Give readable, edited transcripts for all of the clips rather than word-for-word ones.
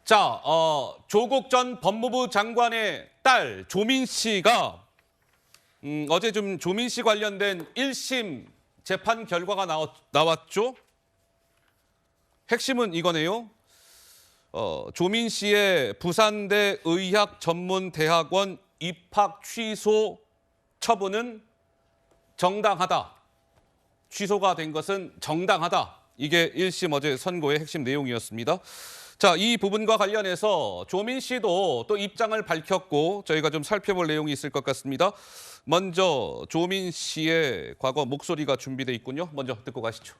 자, 조국 전 법무부 장관의 딸 조민 씨가 어제 좀 조민 씨 관련된 1심 재판 결과가 나왔죠. 핵심은 이거네요. 조민 씨의 부산대 의학전문대학원 입학 취소 처분은 정당하다. 취소가 된 것은 정당하다. 이게 1심 어제 선고의 핵심 내용이었습니다. 자, 이 부분과 관련해서 조민 씨도 또 입장을 밝혔고 저희가 좀 살펴볼 내용이 있을 것 같습니다. 먼저 조민 씨의 과거 목소리가 준비돼 있군요. 먼저 듣고 가시죠.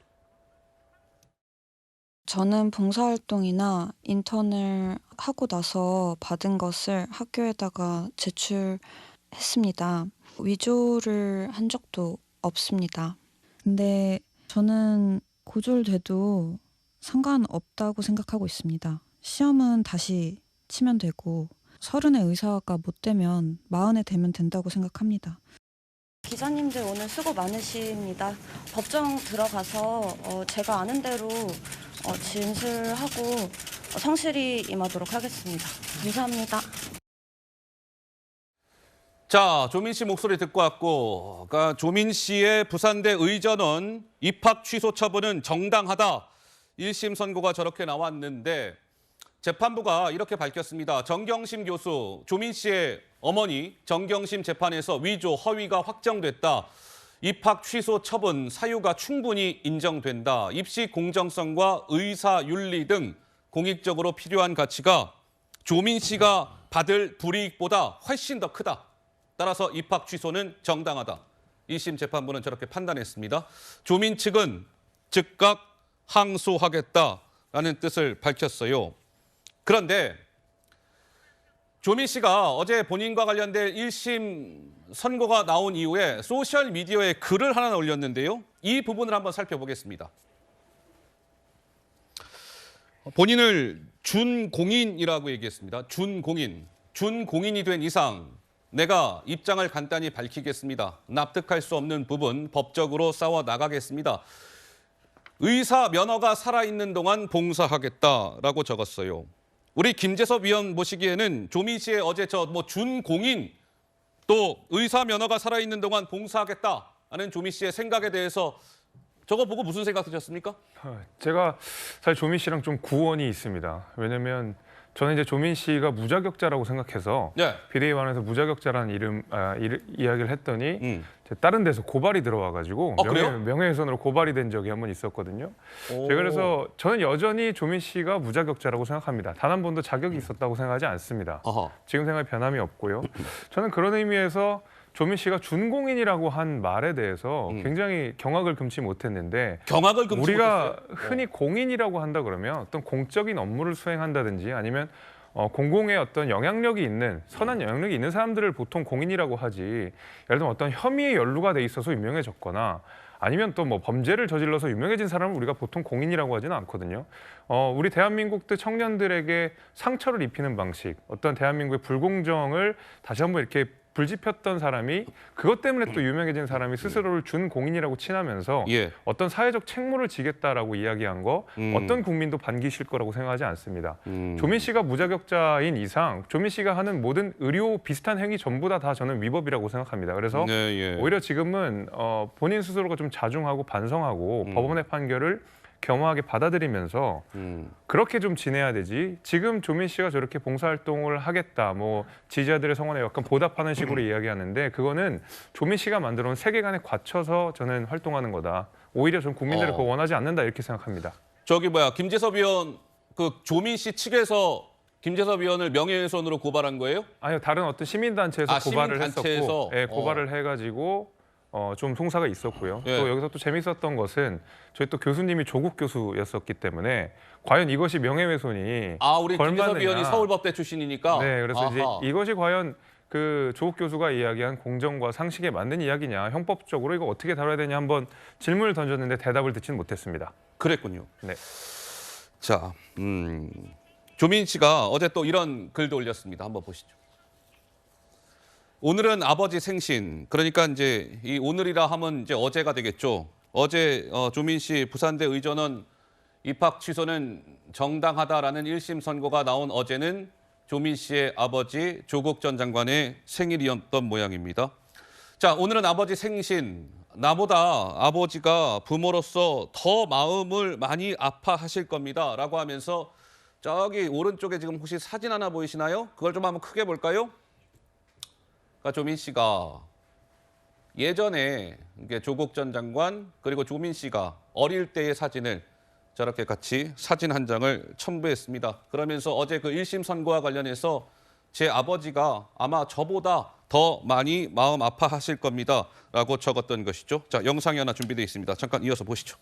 저는 봉사활동이나 인턴을 하고 나서 받은 것을 학교에다가 제출했습니다. 위조를 한 적도 없습니다. 근데 저는 고졸돼도 상관없다고 생각하고 있습니다. 시험은 다시 치면 되고 30의 의사가 못 되면 40에 되면 된다고 생각합니다. 기자님들 오늘 수고 많으십니다. 법정 들어가서 제가 아는 대로 진술하고 성실히 임하도록 하겠습니다. 감사합니다. 자, 조민 씨 목소리 듣고 왔고, 그러니까 조민 씨의 부산대 의전원 입학 취소 처분은 정당하다. 1심 선고가 저렇게 나왔는데 재판부가 이렇게 밝혔습니다. 정경심 교수, 조민 씨의 어머니 정경심 재판에서 위조, 허위가 확정됐다. 입학 취소 처분 사유가 충분히 인정된다. 입시 공정성과 의사윤리 등 공익적으로 필요한 가치가 조민 씨가 받을 불이익보다 훨씬 더 크다. 따라서 입학 취소는 정당하다. 1심 재판부는 저렇게 판단했습니다. 조민 측은 즉각 항소하겠다라는 뜻을 밝혔어요. 그런데 조민 씨가 어제 본인과 관련된 1심 선고가 나온 이후에 소셜미디어에 글을 하나 올렸는데요. 이 부분을 한번 살펴보겠습니다. 본인을 준공인이라고 얘기했습니다. 준공인. 준공인이 된 이상 내가 입장을 간단히 밝히겠습니다. 납득할 수 없는 부분 법적으로 싸워 나가겠습니다. 의사 면허가 살아있는 동안 봉사하겠다라고 적었어요. 우리 김재섭 위원 보시기에는 조민 씨의 어제 준공인 또 의사 면허가 살아있는 동안 봉사하겠다는 조민 씨의 생각에 대해서 저거 보고 무슨 생각 드셨습니까? 제가 사실 조민 씨랑 좀 구원이 있습니다. 왜냐면 저는 이제 조민 씨가 무자격자라고 생각해서 네. 비대위원회에서 무자격자라는 이야기를 했더니 다른 데서 고발이 들어와가지고 그래요? 명예훼손으로 고발이 된 적이 한 번 있었거든요. 제가 그래서 저는 여전히 조민 씨가 무자격자라고 생각합니다. 단 한 번도 자격이 있었다고 생각하지 않습니다. 어허. 지금 생각에 변함이 없고요. 저는 그런 의미에서 조민 씨가 준공인이라고 한 말에 대해서 굉장히 경악을 금치 못했는데 경악을 금치 우리가 못했어요? 흔히 공인이라고 한다 그러면 어떤 공적인 업무를 수행한다든지 아니면 공공의 어떤 영향력이 있는 선한 영향력이 있는 사람들을 보통 공인이라고 하지 예를 들면 어떤 혐의에 연루가 돼 있어서 유명해졌거나 아니면 또 뭐 범죄를 저질러서 유명해진 사람을 우리가 보통 공인이라고 하지는 않거든요. 우리 대한민국 청년들에게 상처를 입히는 방식, 어떤 대한민국의 불공정을 다시 한번 이렇게 불지폈던 사람이 그것 때문에 또 유명해진 사람이 스스로를 준공인이라고 칭하면서 예. 어떤 사회적 책무를 지겠다라고 이야기한 거 어떤 국민도 반기실 거라고 생각하지 않습니다. 조민 씨가 무자격자인 이상 조민 씨가 하는 모든 의료 비슷한 행위 전부 다 저는 위법이라고 생각합니다. 그래서 네, 예. 오히려 지금은 본인 스스로가 좀 자중하고 반성하고 법원의 판결을 겸허하게 받아들이면서 그렇게 좀 지내야 되지. 지금 조민 씨가 저렇게 봉사활동을 하겠다, 뭐 지지자들의 성원에 약간 보답하는 식으로 이야기하는데 그거는 조민 씨가 만들어온 세계관에 갇혀서 저는 활동하는 거다. 오히려 전 국민들을 그거 원하지 않는다 이렇게 생각합니다. 김재섭 위원 그 조민 씨 측에서 김재섭 위원을 명예훼손으로 고발한 거예요? 아니요, 다른 어떤 시민단체에서 고발을 시민단체에서? 했었고, 예, 고발을 해가지고. 좀 송사가 있었고요. 예. 또 여기서 또 재밌었던 것은 저희 또 교수님이 조국 교수였었기 때문에 과연 이것이 명예훼손이 우리 김재섭 걸맞느냐. 위원이 서울법대 출신이니까. 네, 그래서 아하. 이제 이것이 과연 그 조국 교수가 이야기한 공정과 상식에 맞는 이야기냐, 형법적으로 이거 어떻게 다뤄야 되냐 한번 질문을 던졌는데 대답을 듣지는 못했습니다. 그랬군요. 네. 자, 조민 씨가 어제 또 이런 글도 올렸습니다. 한번 보시죠. 오늘은 아버지 생신. 그러니까 이제 이 오늘이라 하면 이제 어제가 되겠죠. 어제 조민 씨 부산대 의전원 입학 취소는 정당하다라는 1심 선고가 나온 어제는 조민 씨의 아버지 조국 전 장관의 생일이었던 모양입니다. 자, 오늘은 아버지 생신. 나보다 아버지가 부모로서 더 마음을 많이 아파하실 겁니다. 라고 하면서 저기 오른쪽에 지금 혹시 사진 하나 보이시나요? 그걸 좀 한번 크게 볼까요? 그러니까 조민 씨가 예전에 이게 조국 전 장관 그리고 조민 씨가 어릴 때의 사진을 저렇게 같이 사진 한 장을 첨부했습니다. 그러면서 어제 그 1심 선고와 관련해서 제 아버지가 아마 저보다 더 많이 마음 아파하실 겁니다. 라고 적었던 것이죠. 자, 영상이 하나 준비되어 있습니다. 잠깐 이어서 보시죠.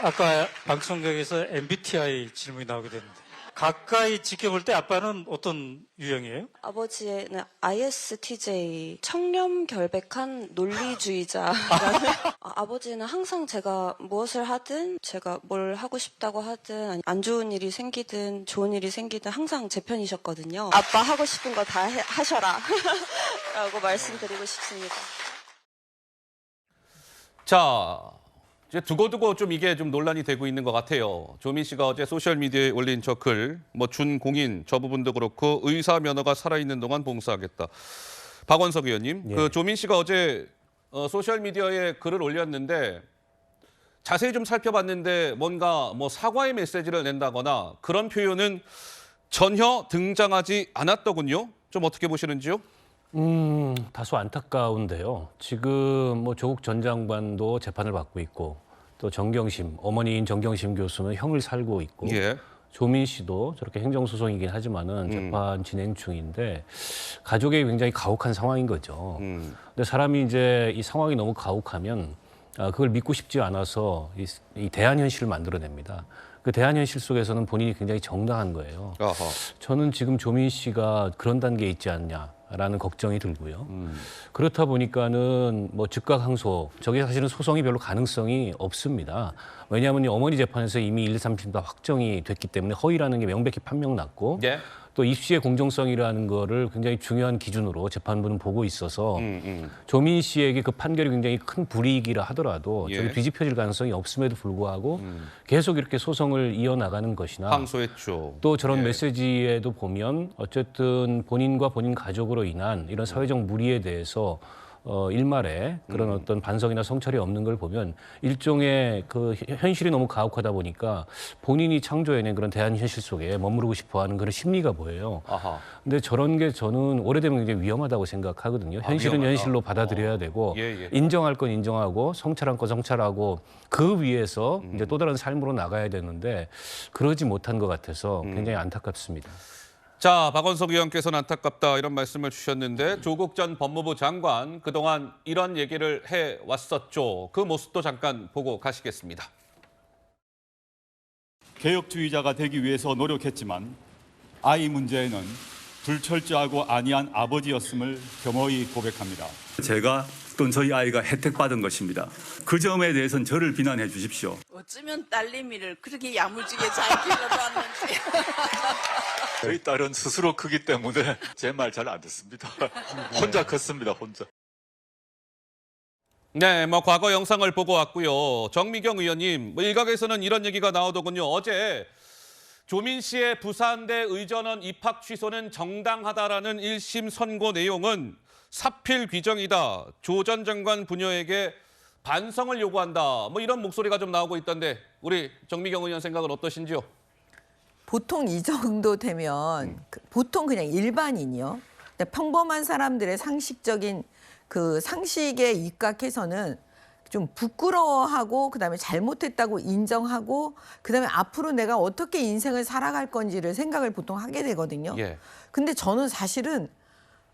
아까 방송국에서 MBTI 질문이 나오게 됐는데 가까이 지켜볼 때 아빠는 어떤 유형이에요? 아버지는 ISTJ, 청렴결백한 논리주의자. 아버지는 항상 제가 무엇을 하든 제가 뭘 하고 싶다고 하든 아니, 안 좋은 일이 생기든 좋은 일이 생기든 항상 제 편이셨거든요. 아빠 하고 싶은 거 다 하셔라 라고 말씀드리고 싶습니다. 자, 이제 두고두고 좀 이게 좀 논란이 되고 있는 것 같아요. 조민 씨가 어제 소셜미디어에 올린 저 글, 뭐 준공인 저 부분도 그렇고 의사 면허가 살아있는 동안 봉사하겠다. 박원석 의원님, 예. 그 조민 씨가 어제 소셜미디어에 글을 올렸는데 자세히 좀 살펴봤는데 뭔가 뭐 사과의 메시지를 낸다거나 그런 표현은 전혀 등장하지 않았더군요. 좀 어떻게 보시는지요? 다소 안타까운데요. 지금 뭐 조국 전 장관도 재판을 받고 있고 또 정경심, 어머니인 정경심 교수는 형을 살고 있고 예. 조민 씨도 저렇게 행정소송이긴 하지만은 재판 진행 중인데 가족이 굉장히 가혹한 상황인 거죠. 근데 사람이 이제 이 상황이 너무 가혹하면 그걸 믿고 싶지 않아서 이 대안현실을 만들어냅니다. 그 대안현실 속에서는 본인이 굉장히 정당한 거예요. 아하. 저는 지금 조민 씨가 그런 단계에 있지 않냐라는 걱정이 들고요. 그렇다 보니까는 뭐 즉각 항소, 저게 사실은 소송이 별로 가능성이 없습니다. 왜냐하면 이 어머니 재판에서 이미 1, 2, 3심 다 확정이 됐기 때문에 허위라는 게 명백히 판명났고 예. 또 입시의 공정성이라는 거를 굉장히 중요한 기준으로 재판부는 보고 있어서 조민 씨에게 그 판결이 굉장히 큰 불이익이라 하더라도 저는 예. 뒤집혀질 가능성이 없음에도 불구하고 계속 이렇게 소송을 이어나가는 것이나 항소했죠. 또 저런 예. 메시지에도 보면 어쨌든 본인과 본인 가족으로 인한 이런 사회적 무리에 대해서 일말에 그런 어떤 반성이나 성찰이 없는 걸 보면 일종의 그 현실이 너무 가혹하다 보니까 본인이 창조해낸 그런 대한 현실 속에 머무르고 싶어하는 그런 심리가 보여요. 아하. 근데 저런 게 저는 오래되면 굉장히 위험하다고 생각하거든요. 현실은 위험하다. 현실로 받아들여야 되고 예. 인정할 건 인정하고 성찰할 건 성찰하고 그 위에서 이제 또 다른 삶으로 나가야 되는데 그러지 못한 것 같아서 굉장히 안타깝습니다. 자, 박원석 의원께서는 안타깝다 이런 말씀을 주셨는데 조국 전 법무부 장관 그동안 이런 얘기를 해왔었죠. 그 모습도 잠깐 보고 가시겠습니다. 개혁주의자가 되기 위해서 노력했지만 아이 문제에는 불철저하고 안이한 아버지였음을 겸허히 고백합니다. 제가 또는 저희 아이가 혜택받은 것입니다. 그 점에 대해서는 저를 비난해 주십시오. 어쩌면 딸내미를 그렇게 야무지게 잘 길러놨는지. 저희 딸은 스스로 크기 때문에 제 말 잘 안 듣습니다. 혼자 컸습니다, 혼자. 네, 뭐 과거 영상을 보고 왔고요. 정미경 의원님, 뭐 일각에서는 이런 얘기가 나오더군요. 어제 조민 씨의 부산대 의전원 입학 취소는 정당하다라는 1심 선고 내용은 사필 규정이다. 조 전 장관 부녀에게 반성을 요구한다. 뭐 이런 목소리가 좀 나오고 있던데 우리 정미경 의원 생각은 어떠신지요? 보통 이 정도 되면 보통 그냥 일반인이요. 평범한 사람들의 상식적인 그 상식에 입각해서는 좀 부끄러워하고 그다음에 잘못했다고 인정하고 그다음에 앞으로 내가 어떻게 인생을 살아갈 건지를 생각을 보통 하게 되거든요. 예. 근데 저는 사실은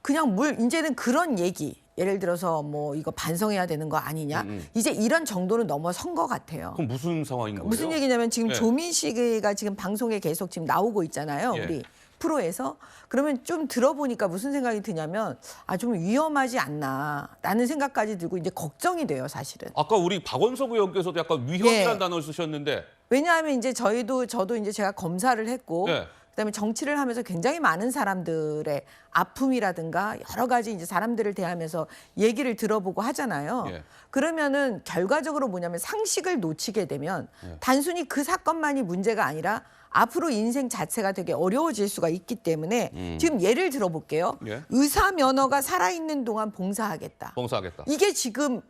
그냥 이제는 그런 얘기 예를 들어서 뭐 이거 반성해야 되는 거 아니냐 이제 이런 정도는 넘어선 것 같아요. 그럼 무슨 상황인 거예요? 무슨 얘기냐면 지금 네. 조민 씨가 지금 방송에 계속 지금 나오고 있잖아요. 예. 우리 프로에서. 그러면 좀 들어보니까 무슨 생각이 드냐면 좀 위험하지 않나라는 생각까지 들고 이제 걱정이 돼요, 사실은. 아까 우리 박원석 의원께서도 약간 위험이라는 예. 단어를 쓰셨는데 왜냐하면 이제 저도 이제 제가 검사를 했고 예. 그다음에 정치를 하면서 굉장히 많은 사람들의 아픔이라든가 여러 가지 이제 사람들을 대하면서 얘기를 들어보고 하잖아요. 예. 그러면은 결과적으로 뭐냐면 상식을 놓치게 되면 단순히 그 사건만이 문제가 아니라 앞으로 인생 자체가 되게 어려워질 수가 있기 때문에 지금 예를 들어볼게요. 예. 의사 면허가 살아있는 동안 봉사하겠다. 봉사하겠다. 이게 지금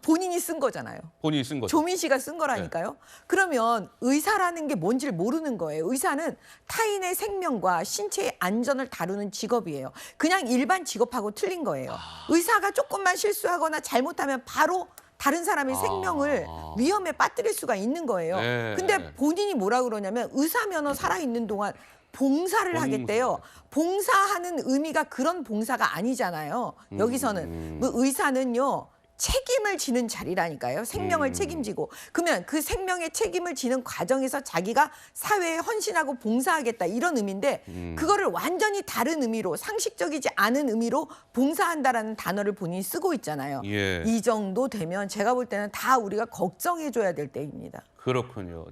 본인이 쓴 거잖아요. 본인이 쓴 거죠. 조민 씨가 쓴 거라니까요. 그러면 의사라는 게 뭔지를 모르는 거예요. 의사는 타인의 생명과 신체의 안전을 다루는 직업이에요. 그냥 일반 직업하고 틀린 거예요. 의사가 조금만 실수하거나 잘못하면 바로 다른 사람의 생명을 위험에 빠뜨릴 수가 있는 거예요. 네. 근데 본인이 뭐라 그러냐면 의사 면허 살아있는 동안 봉사를 하겠대요. 봉사하는 의미가 그런 봉사가 아니잖아요. 여기서는 뭐 의사는요. 책임을 지는 자리라니까요. 생명을 책임지고. 그러면 그 생명의 책임을 지는 과정에서 자기가 사회에 헌신하고 봉사하겠다 이런 의미인데 그거를 완전히 다른 의미로 상식적이지 않은 의미로 봉사한다라는 단어를 본인이 쓰고 있잖아요. 예. 이 정도 되면 제가 볼 때는 다 우리가 걱정해 줘야 될 때입니다. 그렇군요.